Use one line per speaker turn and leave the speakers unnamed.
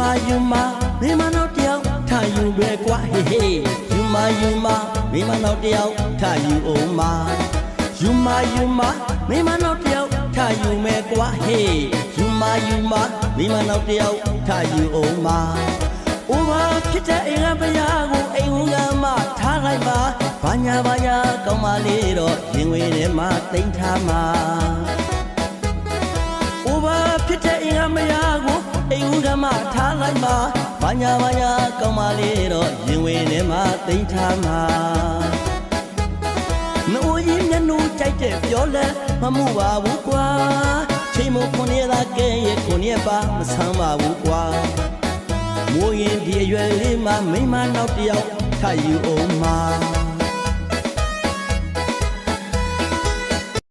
မိမနောက်တယောက်ထားယူပဲကွာဟေးဟေးယူမမိမနောက်တယောက်ထားယူအောင်မယူမမိမနောက်တယောက်ထားယူမယ်ကွာဟေးယူမမိမနောက်တယောက်ထားယူအောင်မဥပါဖြစ်တဲ့အိမ်ကပရားကိုအိမ်ဝင်ကမှထားလိုက်ပါဘာညာကောင်းပါလေတော့ရင်ဝင်ထဲမှာတိမ်ထားမှာဥပါဖြစ်တဲ့အိမ်ကမယားကိုအိမ်ဝင်ကမှထားလိုက်ပါဘာညာကောင်းပါလေတော့ရင်ဝင်ထဲမှာတိမ်ထားမှာနိုးရင်မျက်နှာကြိုက်တဲ့ပြောလဲမမှုပါဘူးကွာချိန်မို့ခွန်ရသာကဲရဲ့ခွန်ရပါမဆမ်းပါဘူးကွာမိုးရင်ဒီအရွယ်လေးမှာမိမနောက်တယောက်ထယူအောင်မှာ